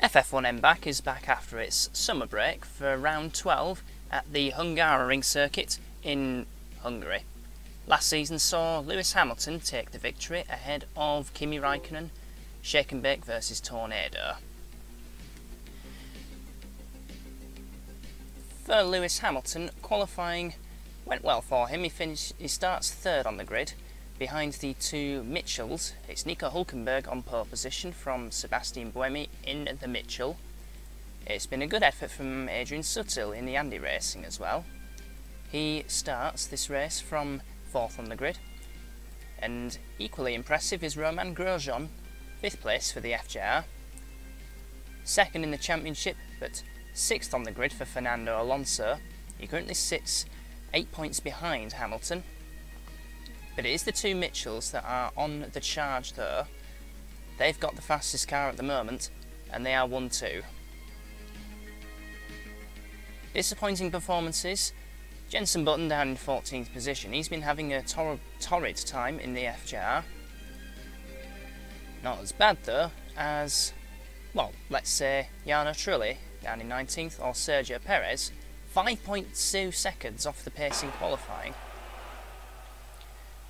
FF1M is back after its summer break for round 12 at the Hungaroring circuit in Hungary. Last season saw Lewis Hamilton take the victory ahead of Kimi Raikkonen, Shake and Bake versus Tornado. For Lewis Hamilton, qualifying went well for him. He starts third on the grid, behind the two Mitchells. It's Nico Hülkenberg on pole position from Sebastian Buemi in the Mitchell. It's been a good effort from Adrian Sutil in the Andy Racing as well. He starts this race from fourth on the grid. And equally impressive is Romain Grosjean, fifth place for the FJR. Second in the championship, but sixth on the grid for Fernando Alonso. He currently sits 8 points behind Hamilton. But it is the two Mitchells that are on the charge though. They've got the fastest car at the moment, and they are 1-2. Disappointing performances. Jenson Button down in 14th position. He's been having a torrid time in the FJR. Not as bad though as, well, let's say Jarno Trulli down in 19th, or Sergio Perez, 5.2 seconds off the pace in qualifying.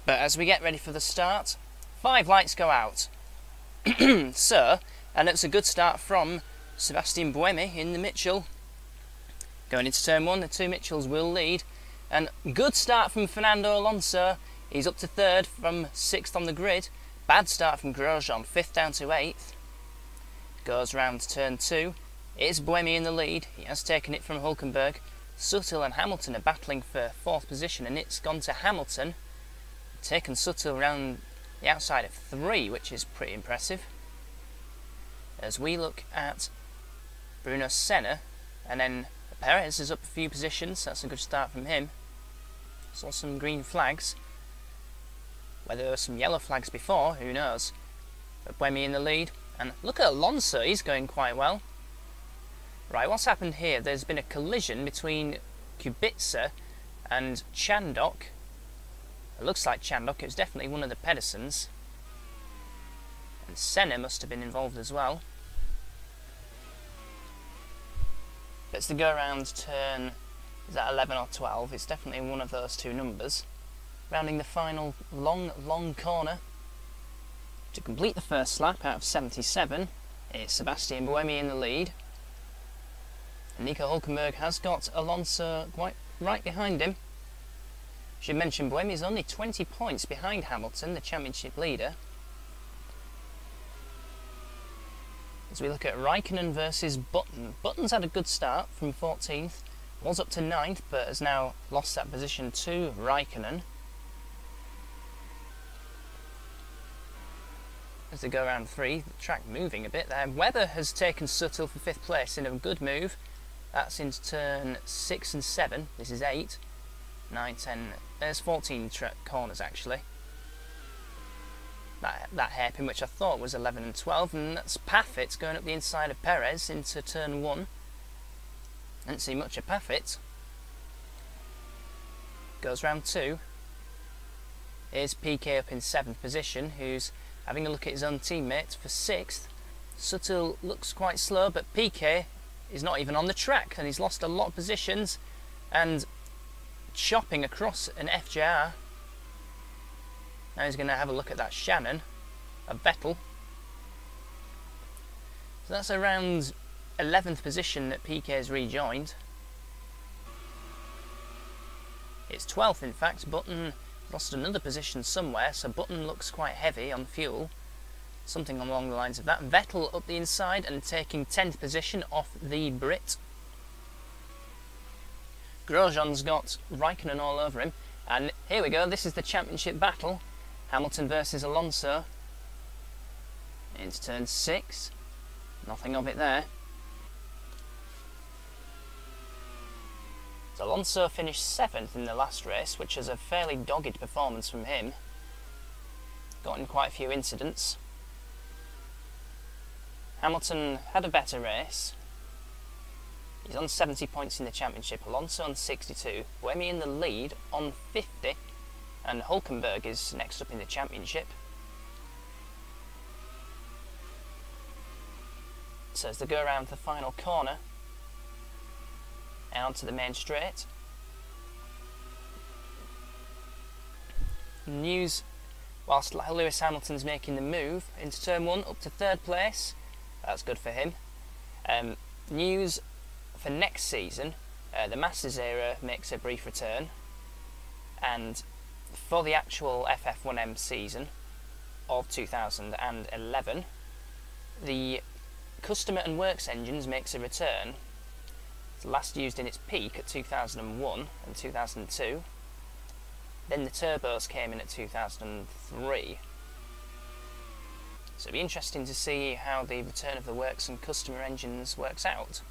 But as we get ready for the start, 5 lights go out. So, and it's a good start from Sebastian Buemi in the Mitchell. Going into turn 1, the two Mitchells will lead. And good start from Fernando Alonso. He's up to third from 6th on the grid. Bad start from Grosjean, 5th down to 8th. Goes round to turn 2. It is Buemi in the lead. He has taken it from Hülkenberg. Sutil and Hamilton are battling for 4th position, and it's gone to Hamilton. Taken Sutil around the outside of 3, which is pretty impressive. As we look at Bruno Senna, and then Perez is up a few positions. That's a good start from him. Saw some green flags. Whether there were some yellow flags before, who knows. But Buemi in the lead. And look at Alonso, he's going quite well. Right, what's happened here? There's been a collision between Kubica and Chandok. It looks like Chandok. It was definitely one of the Pedersens. And Senna must have been involved as well. It's to go around turn, is that 11 or 12? It's definitely one of those two numbers. Rounding the final long corner. To complete the first lap out of 77, it's Sebastian Buemi in the lead. Nico Hülkenberg has got Alonso quite right behind him. Should mention Buemi is only 20 points behind Hamilton, the championship leader. As we look at Raikkonen versus Button. Button's had a good start from 14th, was up to 9th, but has now lost that position to Raikkonen. As they go around 3, the track moving a bit there. Weather has taken Sutil for 5th place in a good move. That's into turn 6 and 7. This is 8, 9, 10. There's 14 corners actually. That hairpin, which I thought was 11 and 12, and that's Paffett going up the inside of Perez into turn 1. Didn't see much of Paffett. Goes round 2. Here's PK up in 7th position, who's having a look at his own teammate for 6th. Sutil looks quite slow, but PK is not even on the track, and he's lost a lot of positions, and chopping across an FJR. Now he's going to have a look at that Shannon of Vettel. So that's around 11th position that PK has rejoined. It's 12th in fact. Button lost another position somewhere, so Button looks quite heavy on fuel. Something along the lines of that. Vettel up the inside and taking 10th position off the Brit. Grosjean's got Raikkonen all over him. And here we go, this is the championship battle. Hamilton versus Alonso. Into turn 6. Nothing of it there. So Alonso finished 7th in the last race, which is a fairly dogged performance from him. Got in quite a few incidents. Hamilton had a better race. He's on 70 points in the championship. Alonso on 62. Buemi in the lead on 50. And Hülkenberg is next up in the championship. So as they go around the final corner, out to the main straight. News, whilst Lewis Hamilton's making the move into turn 1 up to 3rd place. That's good for him. News for next season, the Masters era makes a brief return, and for the actual FF1M season of 2011, the Customer and Works engines makes a return. It's last used in its peak at 2001 and 2002. Then the turbos came in at 2003. So it'll be interesting to see how the return of the Works and Customer engines works out.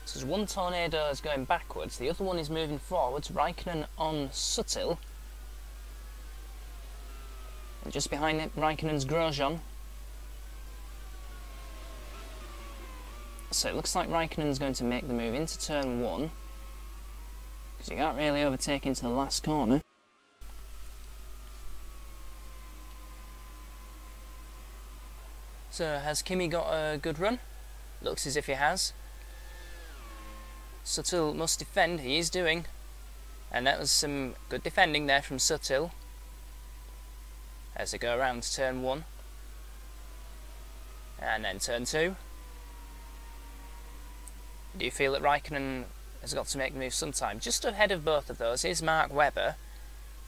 So as one Tornado is going backwards, the other one is moving forwards. Raikkonen on Suttil. And just behind it, Raikkonen's Grosjean. So it looks like Raikkonen's going to make the move into turn 1, because you can't really overtake into the last corner. So has Kimi got a good run? Looks as if he has. Suttil must defend, he is doing. And that was some good defending there from Suttil. As they go around to turn 1. And then turn 2. Do you feel that Raikkonen has got to make the move sometime? Just ahead of both of those is Mark Webber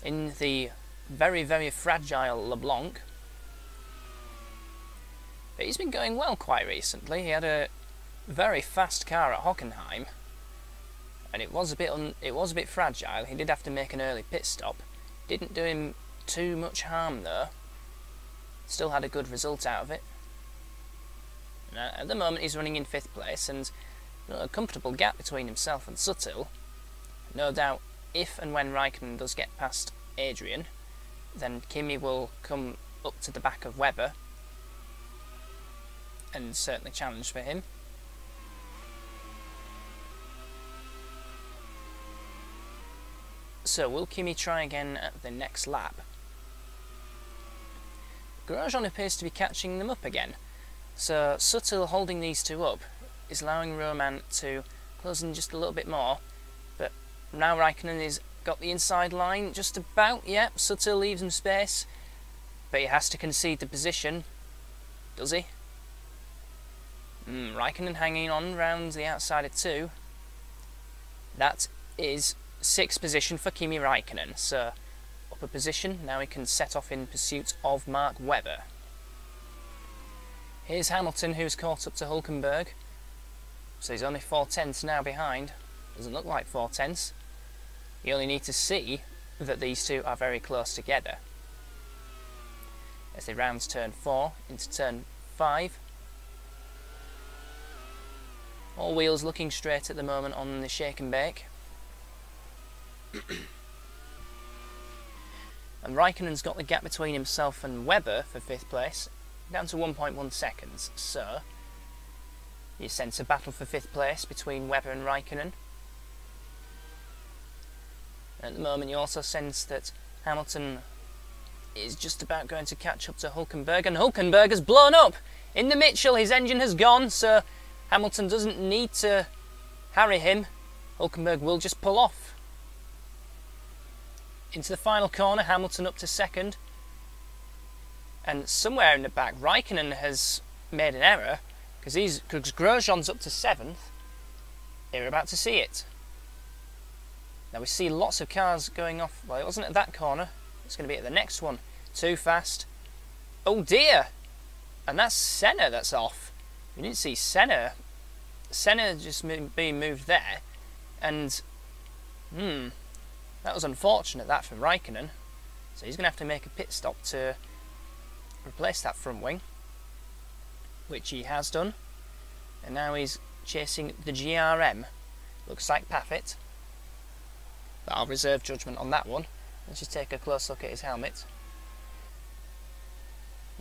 in the very, very fragile LeBlanc. But he's been going well quite recently. He had a very fast car at Hockenheim, and it was a bit fragile. He did have to make an early pit stop. Didn't do him too much harm though. Still had a good result out of it. And at the moment he's running in 5th place, and a comfortable gap between himself and Suttil. No doubt if and when Raikkonen does get past Adrian, then Kimi will come up to the back of Webber and certainly challenge for him. So will Kimi try again at the next lap? Grosjean appears to be catching them up again. So Suttil holding these two up is allowing Roman to close in just a little bit more, but now Raikkonen has got the inside line just about. Yep, Suttil leaves him space, but he has to concede the position. Does he? Raikkonen hanging on round the outside of 2. That is 6th position for Kimi Raikkonen, so up a position. Now he can set off in pursuit of Mark Webber. Here's Hamilton, who's caught up to Hulkenberg. So he's only 4/10 now behind. Doesn't look like 4/10. You only need to see that these two are very close together. As they round turn 4 into turn 5. All wheels looking straight at the moment on the shake and bake. And Raikkonen's got the gap between himself and Webber for 5th place down to 1.1 seconds. So you sense a battle for 5th place between Webber and Raikkonen. At the moment you also sense that Hamilton is just about going to catch up to Hulkenberg, and Hulkenberg has blown up in the Mitchell. His engine has gone, so Hamilton doesn't need to harry him. Hulkenberg will just pull off. Into the final corner, Hamilton up to 2nd. And somewhere in the back, Raikkonen has made an error, because Grosjean's up to 7th. You're about to see it. Now we see lots of cars going off. Well, it wasn't at that corner. It's going to be at the next one. Too fast. Oh dear! And that's Senna that's off. We didn't see Senna. Senna just being moved there. And, that was unfortunate, that, for Raikkonen. So he's going to have to make a pit stop to replace that front wing, which he has done. And now he's chasing the GRM. Looks like Paffett, but I'll reserve judgment on that one. Let's just take a close look at his helmet.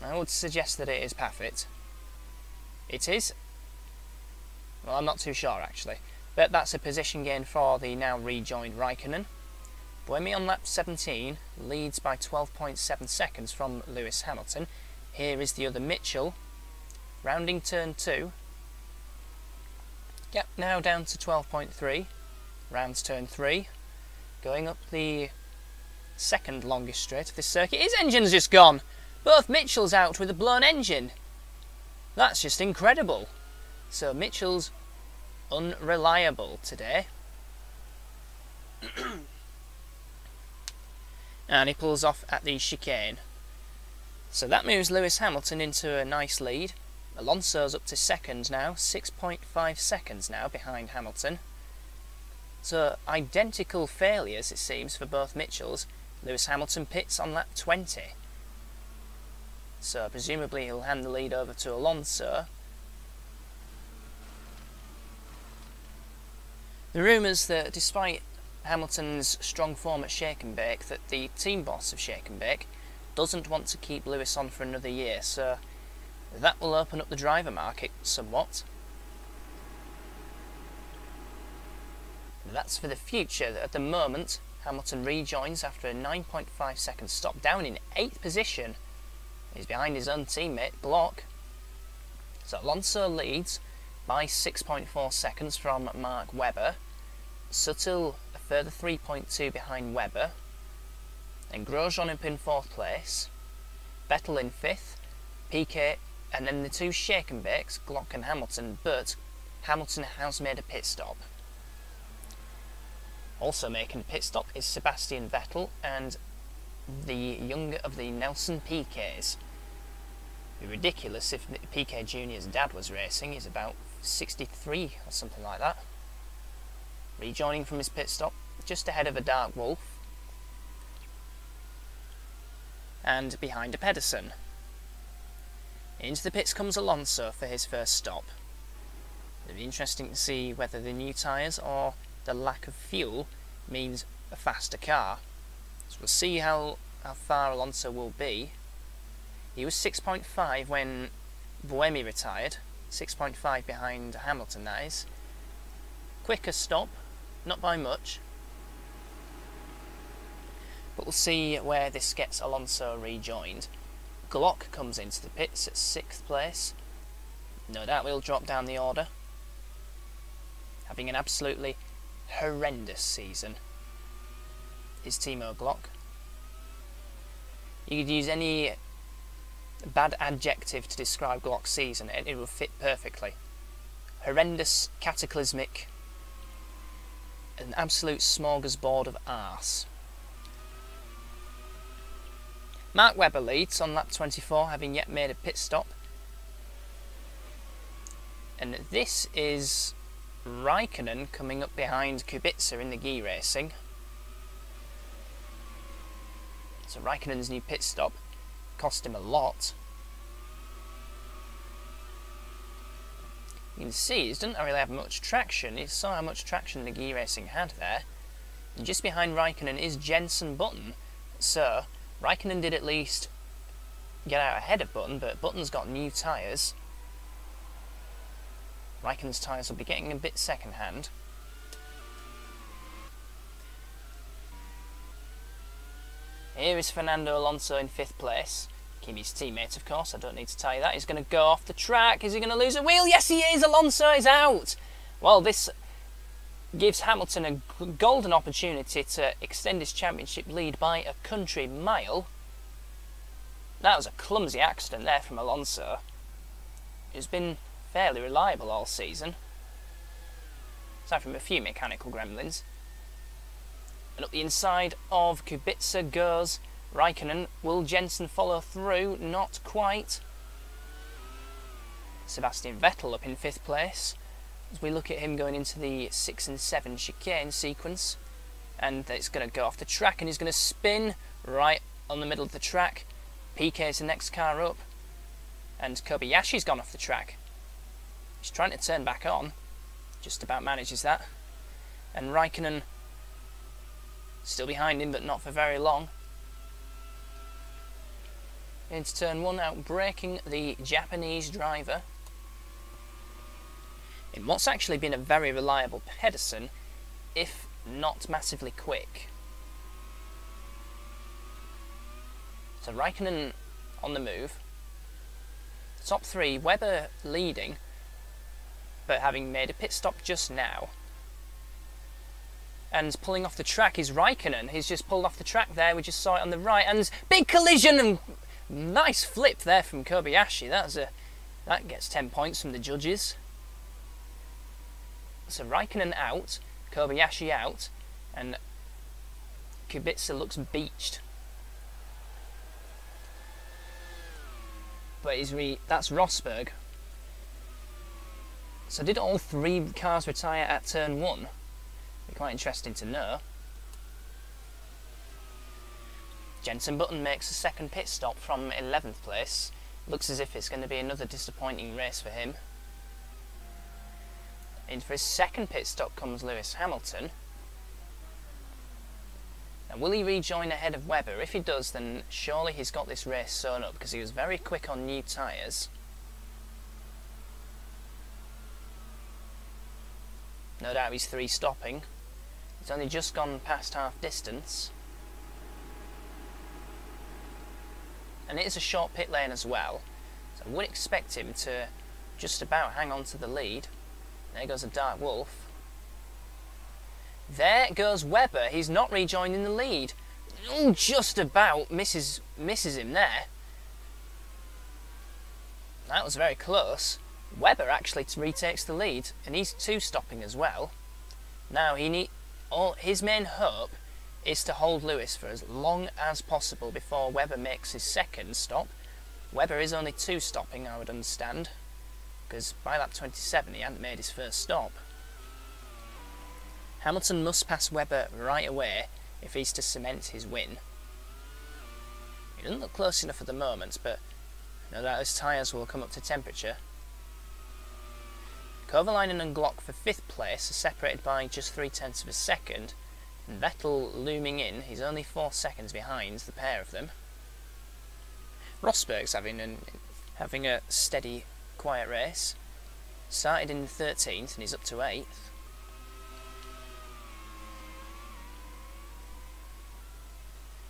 I would suggest that it is Paffett. It is. Well, I'm not too sure actually, but that's a position gain for the now rejoined Raikkonen. Buemi on lap 17 leads by 12.7 seconds from Lewis Hamilton. Here is the other Mitchell, rounding turn 2. Yep, now down to 12.3, rounds turn 3, going up the second longest straight of this circuit. His engine's just gone! Both Mitchell's out with a blown engine. That's just incredible. So Mitchell's unreliable today. And he pulls off at the chicane. So that moves Lewis Hamilton into a nice lead. Alonso's up to second now, 6.5 seconds now behind Hamilton. So identical failures, it seems, for both Mitchells. Lewis Hamilton pits on lap 20. So presumably he'll hand the lead over to Alonso. The rumours that despite Hamilton's strong form at Shake and Bake, that the team boss of Shake and Bake doesn't want to keep Lewis on for another year, so that will open up the driver market somewhat. That's for the future. At the moment, Hamilton rejoins after a 9.5 second stop, down in 8th position. He's behind his own teammate, Block. So Alonso leads by 6.4 seconds from Mark Webber. Suttle a further 3.2 behind Webber. And Grosjean up in 4th place. Vettel in 5th. Piquet, and then the two Shake and Bakes, Glock and Hamilton, but Hamilton has made a pit stop. Also making a pit stop is Sebastian Vettel and the younger of the Nelson Piquets. It'd be ridiculous if Piquet Jr.'s dad was racing. He's about 63 or something like that. Rejoining from his pit stop, just ahead of a Dark Wolf. And behind a Pedersen. Into the pits comes Alonso for his first stop. It'll be interesting to see whether the new tyres or the lack of fuel means a faster car. So we'll see how far Alonso will be. He was 6.5 when Buemi retired, 6.5 behind Hamilton, that is. Quicker stop, not by much. But we'll see where this gets Alonso rejoined. Glock comes into the pits at 6th place. No doubt we'll drop down the order. Having an absolutely horrendous season is Timo Glock. You could use any bad adjective to describe Glock's season and it will fit perfectly. Horrendous, cataclysmic, an absolute smorgasbord of arse. Mark Webber leads on lap 24, having yet made a pit stop. And this is Raikkonen coming up behind Kubica in the Gi Racing. So Raikkonen's new pit stop cost him a lot. You can see he doesn't really have much traction. You saw how much traction the Gi Racing had there. And just behind Raikkonen is Jenson Button. So Raikkonen did at least get out ahead of Button, but Button's got new tyres. Raikkonen's tyres will be getting a bit second-hand. Here is Fernando Alonso in 5th place. Kimi's teammate, of course, I don't need to tell you that. He's going to go off the track. Is he going to lose a wheel? Yes, he is! Alonso is out! Well, this gives Hamilton a golden opportunity to extend his championship lead by a country mile. That was a clumsy accident there from Alonso. He's been fairly reliable all season, aside from a few mechanical gremlins. And up the inside of Kubica goes Raikkonen. Will Jenson follow through? Not quite. Sebastian Vettel up in 5th place. As we look at him going into the 6 and 7 chicane sequence, and it's going to go off the track and he's going to spin right on the middle of the track. Piquet is the next car up, and Kobayashi's gone off the track. He's trying to turn back on, just about manages that, and Raikkonen still behind him but not for very long. Into turn 1, out braking the Japanese driver in what's actually been a very reliable Pedersen, if not massively quick. So Raikkonen on the move, top three, Webber leading, but having made a pit stop just now. And pulling off the track is Raikkonen. He's just pulled off the track there. We just saw it on the right. And big collision and nice flip there from Kobayashi. That gets 10 points from the judges. So Raikkonen out, Kobayashi out, and Kubica looks beached. But that's Rosberg. So did all three cars retire at turn 1? Be quite interesting to know. Jenson Button makes a second pit stop from 11th place. Looks as if it's going to be another disappointing race for him. In for his second pit stop comes Lewis Hamilton. And will he rejoin ahead of Webber? If he does, then surely he's got this race sewn up, because he was very quick on new tyres. No doubt he's 3 stopping. He's only just gone past half distance. And it is a short pit lane as well, so I would expect him to just about hang on to the lead. There goes a Dark Wolf. There goes Webber. He's not rejoining the lead. Oh, just about misses him there. That was very close. Webber actually retakes the lead, and he's 2 stopping as well. Now his main hope is to hold Lewis for as long as possible before Webber makes his second stop. Webber is only 2 stopping, I would understand, because by lap 27 he hadn't made his first stop. Hamilton must pass Webber right away if he's to cement his win. He doesn't look close enough at the moment, but no doubt his tyres will come up to temperature. Kovalainen and Glock for 5th place are separated by just 0.3 of a second, and Vettel looming in. He's only 4 seconds behind the pair of them. Rosberg's having a steady, quiet race. Started in 13th and he's up to 8th.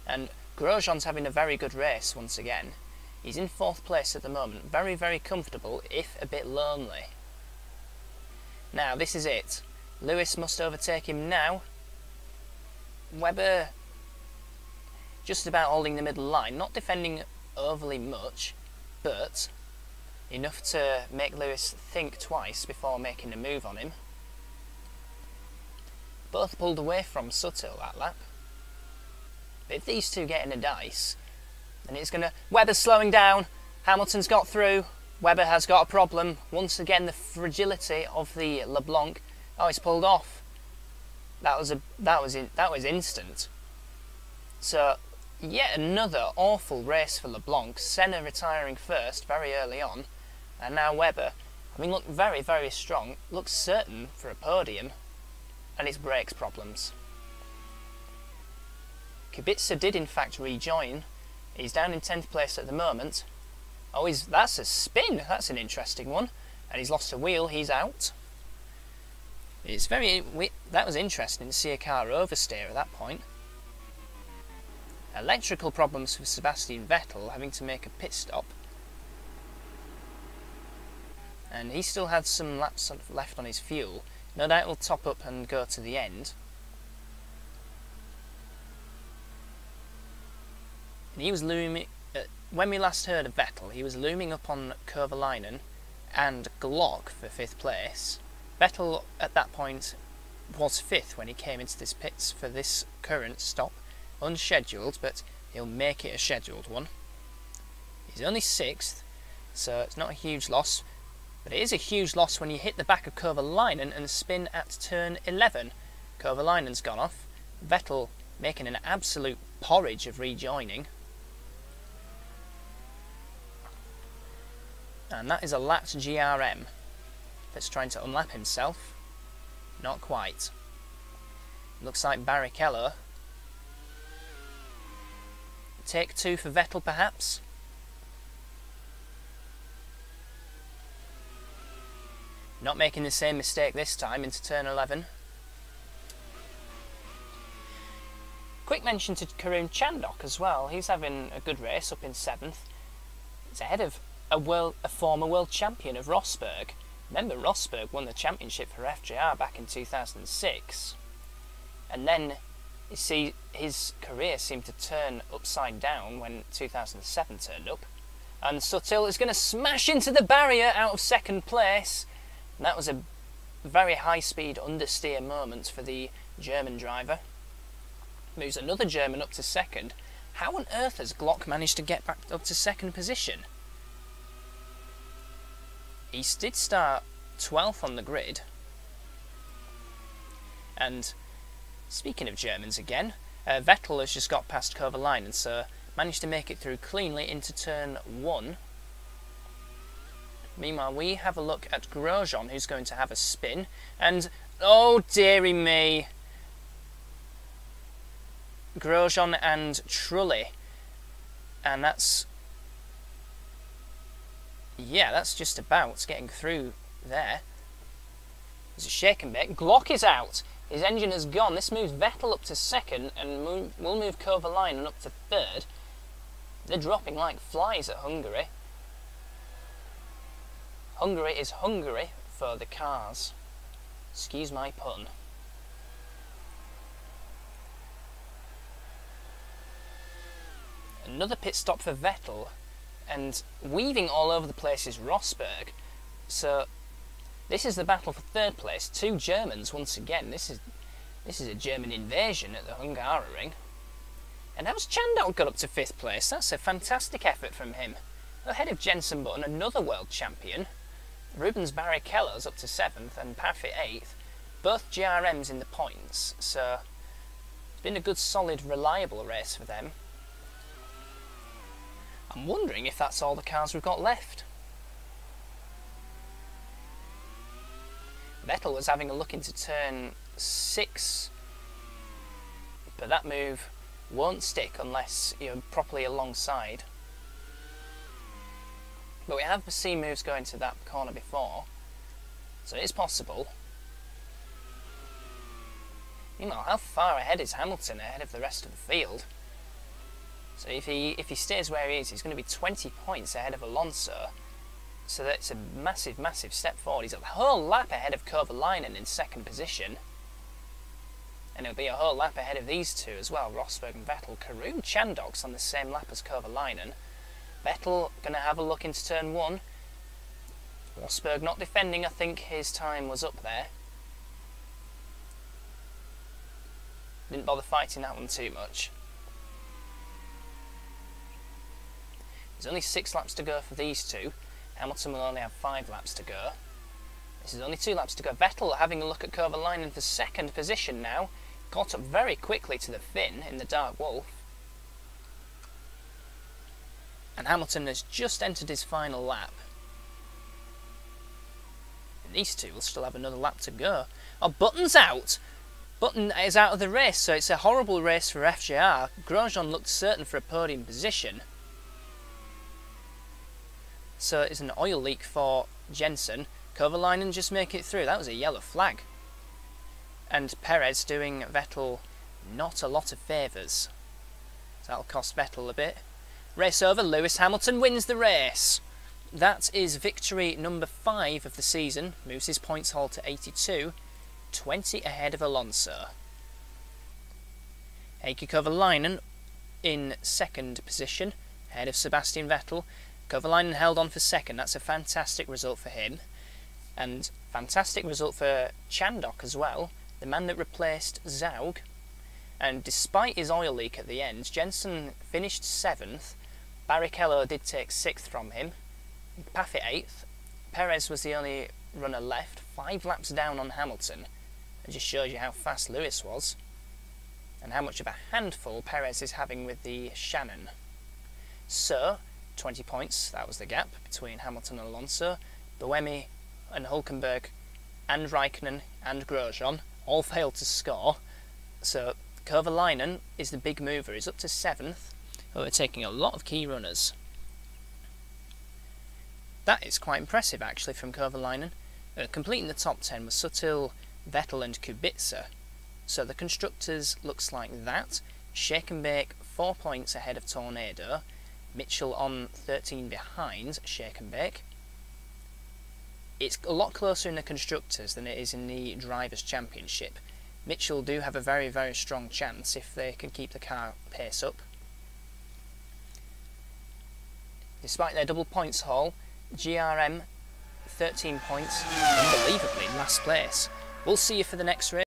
And Grosjean's having a very good race once again. He's in 4th place at the moment, very, very comfortable, if a bit lonely. Now, this is it. Lewis must overtake him now. Webber just about holding the middle line, not defending overly much, but enough to make Lewis think twice before making a move on him. Both pulled away from Sutton that lap. But if these two get in a dice, then it's going to... Webber's slowing down. Hamilton's got through. Webber has got a problem. Once again, the fragility of the LeBlanc. Oh, he's pulled off. That was instant. So, yet another awful race for LeBlanc. Senna retiring first very early on, and now Webber, having looked very, very strong, looks certain for a podium, and it's brakes problems. Kubica did in fact rejoin. He's down in 10th place at the moment. Oh, that's a spin. That's an interesting one. And he's lost a wheel. He's out. That was interesting to see a car oversteer at that point. Electrical problems for Sebastian Vettel, having to make a pit stop. And he still had some laps left on his fuel. No doubt he'll top up and go to the end. And he was looming... when we last heard of Vettel, he was looming up on Kovalainen and Glock for 5th place. Vettel at that point was 5th when he came into this pits for this current stop. Unscheduled, but he'll make it a scheduled one. He's only 6th, so it's not a huge loss. But it is a huge loss when you hit the back of Kovalainen and spin at turn 11. Kovalainen's gone off. Vettel making an absolute porridge of rejoining. And that is a lapped GRM that's trying to unlap himself. Not quite. Looks like Barrichello. Take 2 for Vettel perhaps. Not making the same mistake this time into turn 11. Quick mention to Karun Chandhok as well. He's having a good race up in 7th. It's ahead of a former world champion of Rosberg. Remember, Rosberg won the championship for FJR back in 2006. And then, you see, his career seemed to turn upside down when 2007 turned up. And Suttil is going to smash into the barrier out of second place. And that was a very high-speed understeer moment for the German driver. Moves another German up to second. How on earth has Glock managed to get back up to second position? He did start 12th on the grid. And speaking of Germans again, Vettel has just got past Kovalainen, so managed to make it through cleanly into turn 1. Meanwhile, we have a look at Grosjean, who's going to have a spin. And, oh dearie me, Grosjean and Trulli. And that's, yeah, that's just about getting through there. There's a shake and bake. Glock is out. His engine has gone. This moves Vettel up to second and will move Kovalainen up to third. They're dropping like flies at Hungary. Hungary is Hungary for the cars. Excuse my pun. Another pit stop for Vettel, and weaving all over the place is Rosberg. So this is the battle for third place. Two Germans once again. This is a German invasion at the Hungaroring. And how's Chandok got up to 5th place? That's a fantastic effort from him. Ahead of Jenson Button, another world champion. Rubens Barrichello's up to 7th and Parfit 8th. Both GRMs in the points, so it's been a good, solid, reliable race for them. I'm wondering if that's all the cars we've got left. Vettel was having a look into turn 6, but that move won't stick unless you're properly alongside. But we have seen moves go into that corner before, so it is possible. Meanwhile, how far ahead is Hamilton ahead of the rest of the field? So if he stays where he is, he's going to be 20 points ahead of Alonso. So that's a massive, massive step forward. He's a whole lap ahead of Kovalainen in second position. And it'll be a whole lap ahead of these two as well, Rosberg and Vettel. Karun Chandok's on the same lap as Kovalainen. Vettel going to have a look into turn 1. Rosberg not defending, I think his time was up there. Didn't bother fighting that one too much. There's only 6 laps to go for these two. Hamilton will only have 5 laps to go. This is only 2 laps to go. Vettel having a look at Kovalainen for second position now. Got up very quickly to the Finn in the Dark Wolf. And Hamilton has just entered his final lap. And these two will still have another lap to go. Oh, Button's out! Button is out of the race, so it's a horrible race for FJR. Grosjean looked certain for a podium position. So it's an oil leak for Jensen. Kovalainen just make it through. That was a yellow flag. And Perez doing Vettel not a lot of favours. So that'll cost Vettel a bit. Race over. Lewis Hamilton wins the race. That is victory number 5 of the season. Moves his points haul to 82. 20 ahead of Alonso. Heikki Kovalainen in second position. Ahead of Sebastian Vettel. Kovalainen held on for second. That's a fantastic result for him. And fantastic result for Chandok as well, the man that replaced Zaug. And despite his oil leak at the end, Jensen finished 7th. Barrichello did take 6th from him. Parfit 8th. Perez was the only runner left, 5 laps down on Hamilton. It just shows you how fast Lewis was, and how much of a handful Perez is having with the Shannon. So, 20 points, that was the gap between Hamilton and Alonso. Buemi and Hülkenberg and Raikkonen and Grosjean all failed to score. So Kovalainen is the big mover. He's up to 7th, overtaking a lot of key runners. That is quite impressive actually from Kovalainen. Completing the top 10 was Suttil, Vettel and Kubica. So the constructors looks like that. Shake and Bake 4 points ahead of Tornado. Mitchell on 13 behind Shake and Bake. It's a lot closer in the Constructors than it is in the Drivers' Championship. Mitchell do have a very, very strong chance if they can keep the car pace up. Despite their double points haul, GRM 13 points, unbelievably last place. We'll see you for the next race.